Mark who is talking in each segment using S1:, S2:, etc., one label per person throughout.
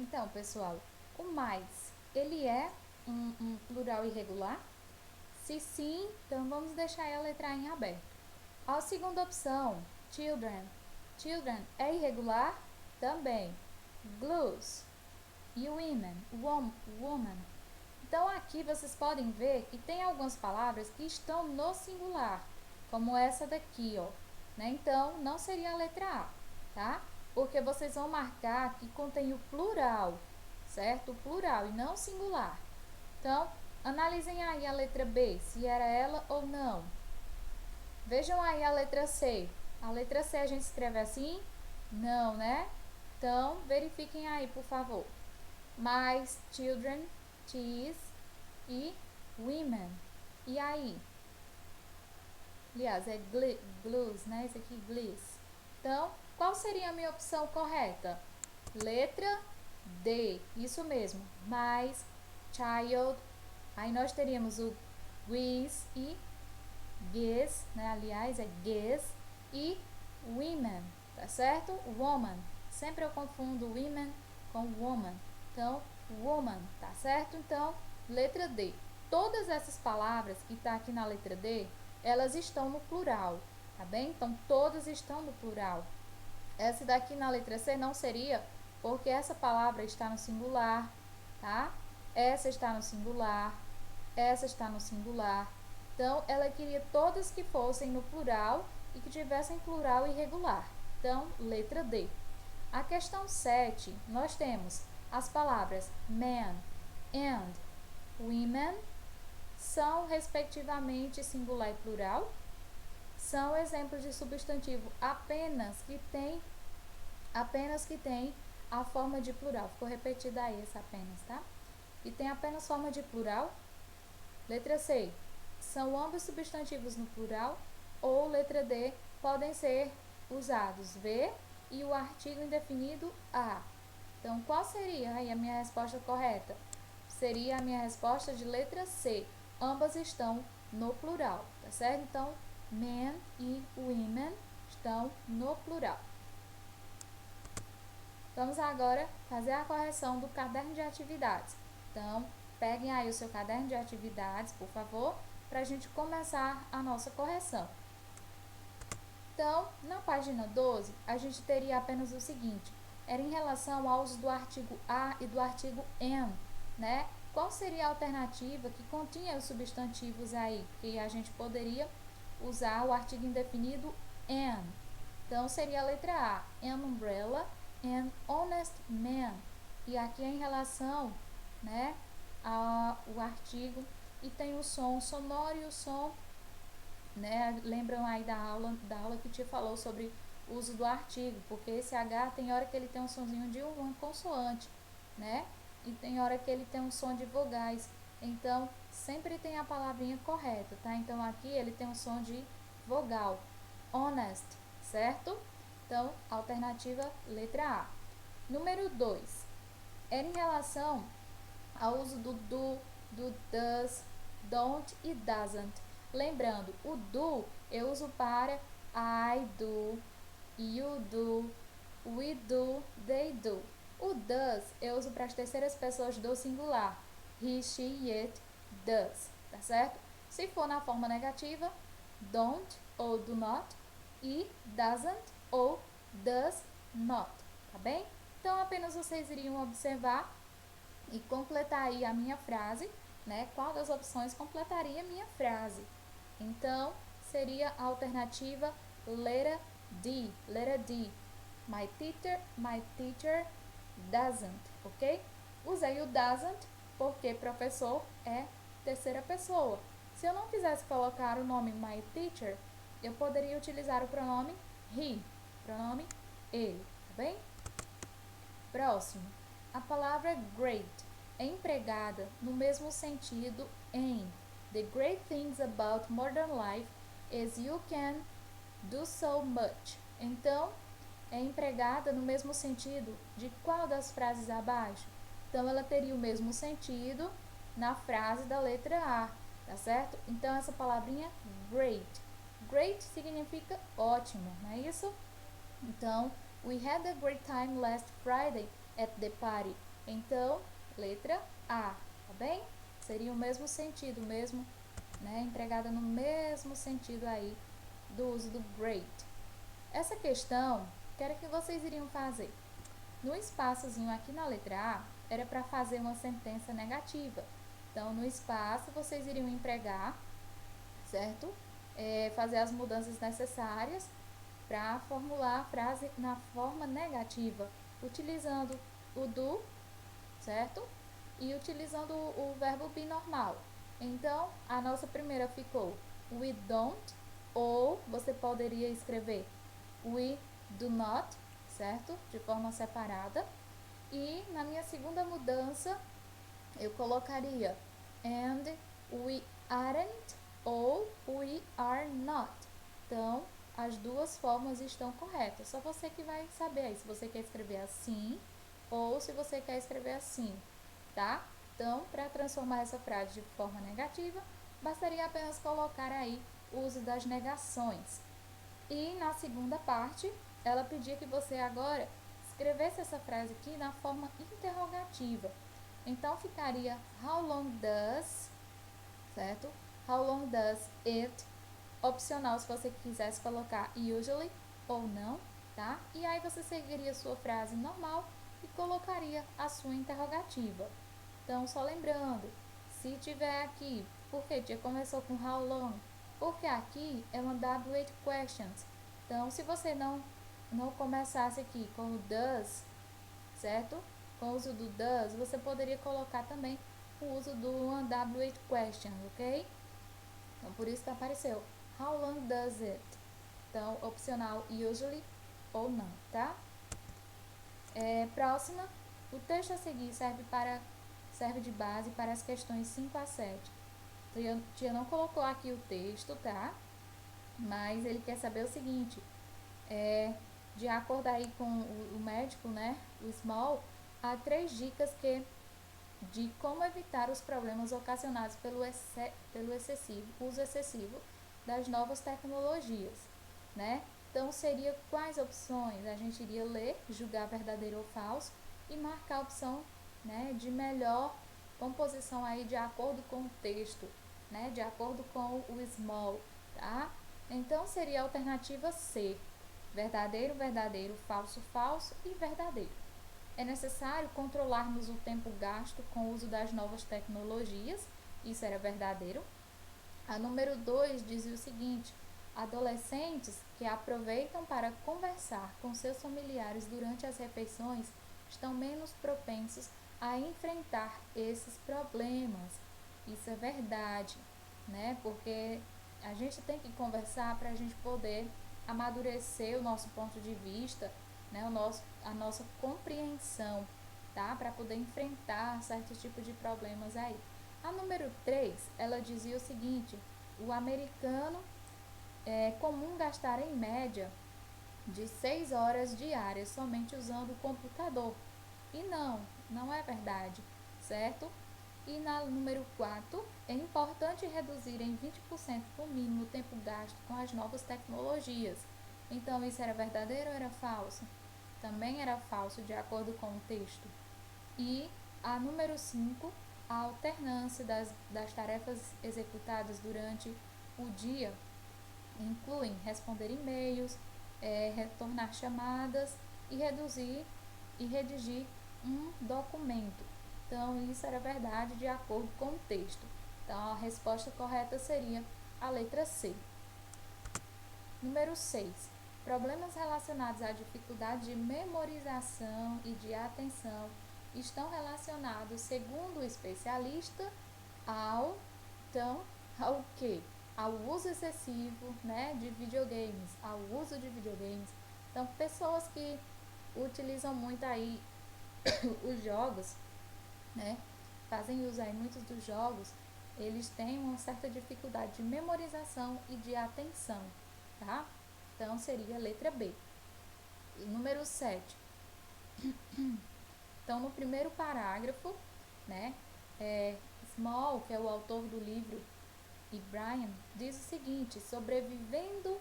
S1: Então, pessoal, o mais, ele é um plural irregular? Se sim, então vamos deixar a letra A em aberto. A segunda opção, children. Children é irregular? Também. Blues. E women, woman. Então aqui vocês podem ver que tem algumas palavras que estão no singular, como essa daqui, ó. Né? Então não seria a letra A, tá? Porque vocês vão marcar que contém o plural, certo? O plural e não o singular. Então, analisem aí a letra B, se era ela ou não. Vejam aí a letra C. A letra C a gente escreve assim? Não, né? Então, verifiquem aí, por favor. Mais children, cheese e women. E aí? Aliás, é blues, né? Esse aqui, bliss. Então, qual seria a minha opção correta? Letra D, isso mesmo. Mais child. Aí nós teríamos o with e guess, né? Aliás, é guess e women, tá certo? Woman. Sempre eu confundo women com woman. Então, woman, tá certo? Então, letra D. Todas essas palavras que tá aqui na letra D, elas estão no plural, tá bem? Então, todas estão no plural. Essa daqui na letra C não seria, porque essa palavra está no singular, tá? Essa está no singular, essa está no singular. Então, ela queria todas que fossem no plural e que tivessem plural irregular. Então, letra D. A questão 7, nós temos as palavras man and women, são respectivamente singular e plural. São exemplos de substantivo apenas que tem a forma de plural. Ficou repetida aí essa apenas, tá? E tem apenas forma de plural. Letra C, são ambos substantivos no plural. Ou letra D, podem ser usados V e o artigo indefinido a. Então, qual seria aí a minha resposta correta? Seria a minha resposta de letra C. Ambas estão no plural, tá certo? Então, men e women estão no plural. Vamos agora fazer a correção do caderno de atividades. Então, peguem aí o seu caderno de atividades, por favor, para a gente começar a nossa correção. Então, na página 12, a gente teria apenas o seguinte, era em relação ao uso do artigo a e do artigo am, né? Qual seria a alternativa que continha os substantivos aí? Que a gente poderia usar o artigo indefinido am. Então, seria a letra A, an umbrella, an honest man. E aqui é em relação, né, ao artigo e tem o som sonoro e o som, né? Lembram aí da aula que te falou sobre o uso do artigo, porque esse H tem hora que ele tem um sonzinho de uma consoante, né? E tem hora que ele tem um som de vogais. Então, sempre tem a palavrinha correta, tá? Então, aqui ele tem um som de vogal. Honest, certo? Então, alternativa letra A. Número 2. Era em relação ao uso do does, don't e doesn't. Lembrando, o do eu uso para I do, you do, we do, they do. O does eu uso para as terceiras pessoas do singular. He, she, it, does. Tá certo? Se for na forma negativa, don't ou do not e doesn't ou does not. Tá bem? Então, apenas vocês iriam observar e completar aí a minha frase, né? Qual das opções completaria a minha frase? Então, seria a alternativa letra D. Letra D. My teacher doesn't, ok? Usei o doesn't porque professor é terceira pessoa. Se eu não quisesse colocar o nome my teacher, eu poderia utilizar o pronome he, pronome ele, tá bem? Próximo. A palavra great é empregada no mesmo sentido em The great things about modern life is you can do so much. Então, é empregada no mesmo sentido de qual das frases abaixo? Então, ela teria o mesmo sentido na frase da letra A, tá certo? Então, essa palavrinha great. Great significa ótimo, não é isso? Então, we had a great time last Friday at the party. Então, letra A, tá bem? Seria o mesmo sentido, mesmo, né, empregada no mesmo sentido aí do uso do great. Essa questão, o que era que vocês iriam fazer? No espaçozinho aqui na letra A, era para fazer uma sentença negativa. Então, no espaço, vocês iriam empregar, certo? Fazer as mudanças necessárias para formular a frase na forma negativa, utilizando o do, certo? E utilizando o verbo be normal. Então, a nossa primeira ficou we don't, ou você poderia escrever we do not, certo? De forma separada. E na minha segunda mudança, eu colocaria and we aren't ou we are not. Então, as duas formas estão corretas. Só você que vai saber aí se você quer escrever assim ou se você quer escrever assim, tá? Então, para transformar essa frase de forma negativa, bastaria apenas colocar aí o uso das negações. E na segunda parte, ela pedia que você agora escrevesse essa frase aqui na forma interrogativa. Então ficaria how long does, certo? How long does it? Opcional se você quisesse colocar usually ou não, tá? E aí você seguiria sua frase normal e colocaria a sua interrogativa. Então, só lembrando, se tiver aqui, porque tia começou com how long? Porque aqui é uma W8 questions. Então, se você não começasse aqui com o does, certo? Com o uso do does, você poderia colocar também o uso do uma W8 question, ok? Então, por isso que apareceu how long does it? Então, opcional usually ou não, tá? Próxima, o texto a seguir serve de base para as questões 5 a 7. Tia não colocou aqui o texto, tá? Mas ele quer saber o seguinte, de acordo aí com o médico, né, o Small, há 3 dicas de como evitar os problemas ocasionados pelo uso excessivo das novas tecnologias, né? Então, seria quais opções? A gente iria ler, julgar verdadeiro ou falso e marcar a opção, né, de melhor composição aí de acordo com o texto, né, de acordo com o Small, tá? Então, seria a alternativa C, verdadeiro, verdadeiro, falso, falso e verdadeiro. É necessário controlarmos o tempo gasto com o uso das novas tecnologias, isso era verdadeiro. A número 2 dizia o seguinte: adolescentes que aproveitam para conversar com seus familiares durante as refeições estão menos propensos a enfrentar esses problemas. Isso é verdade, né? Porque a gente tem que conversar para a gente poder amadurecer o nosso ponto de vista, né? A nossa compreensão, tá? Para poder enfrentar certos tipos de problemas aí. A número 3, ela dizia o seguinte: o americano é comum gastar em média de 6 horas diárias somente usando o computador. E não é verdade, certo? E na número 4, é importante reduzir em 20% no mínimo o tempo gasto com as novas tecnologias. Então, isso era verdadeiro ou era falso? Também era falso, de acordo com o texto. E a número 5, a alternância das tarefas executadas durante o dia incluem responder e-mails, retornar chamadas e redigir um documento. Então, isso era verdade de acordo com o texto. Então, a resposta correta seria a letra C. Número 6. Problemas relacionados à dificuldade de memorização e de atenção estão relacionados, segundo o especialista, ao quê? Ao uso excessivo, né, de videogames, ao uso de videogames. Então, pessoas que utilizam muito aí os jogos, né, fazem uso aí muitos dos jogos, eles têm uma certa dificuldade de memorização e de atenção, tá? Então, seria a letra B. Número 7. Então, no primeiro parágrafo, né, Small, que é o autor do livro, e Brian, diz o seguinte: sobrevivendo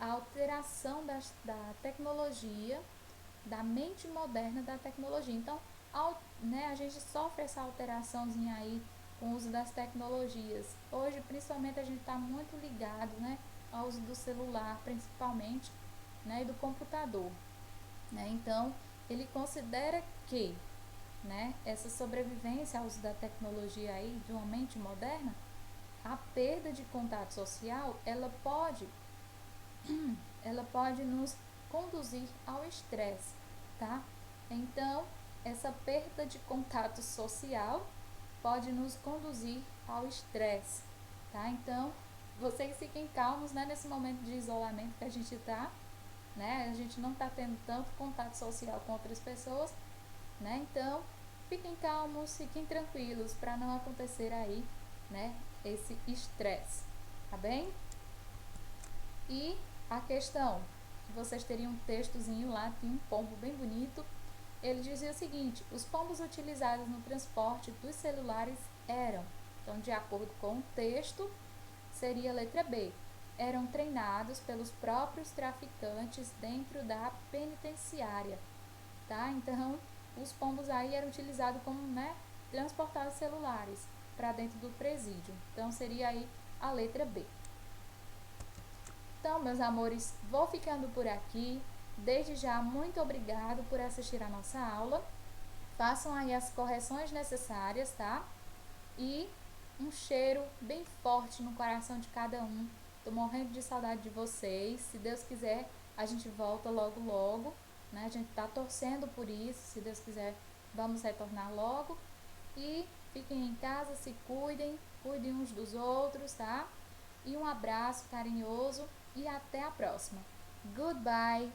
S1: à alteração da tecnologia, da mente moderna da tecnologia. Então, né, a gente sofre essa alteraçãozinha aí com o uso das tecnologias. Hoje, principalmente, a gente está muito ligado, né, ao uso do celular, principalmente, né, e do computador, né? Então, ele considera que, né, essa sobrevivência ao uso da tecnologia aí, de uma mente moderna, a perda de contato social, ela pode nos conduzir ao estresse, tá? Então, essa perda de contato social pode nos conduzir ao estresse, tá? Então, vocês fiquem calmos, né, nesse momento de isolamento que a gente tá, né? A gente não tá tendo tanto contato social com outras pessoas, né? Então, fiquem calmos, fiquem tranquilos para não acontecer aí, né, esse estresse, tá bem? E a questão, que vocês teriam um textozinho lá, tinha um pombo bem bonito. Ele dizia o seguinte: os pombos utilizados no transporte dos celulares eram, então de acordo com o texto, seria a letra B, eram treinados pelos próprios traficantes dentro da penitenciária, tá? Então, os pombos aí eram utilizados como, né, transportar os celulares para dentro do presídio. Então, seria aí a letra B. Então, meus amores, vou ficando por aqui. Desde já, muito obrigado por assistir a nossa aula. Façam aí as correções necessárias, tá? E um cheiro bem forte no coração de cada um. Tô morrendo de saudade de vocês. Se Deus quiser, a gente volta logo logo, né? A gente tá torcendo por isso. Se Deus quiser, vamos retornar logo. E fiquem em casa, se cuidem, cuidem uns dos outros, tá? E um abraço carinhoso e até a próxima. Goodbye!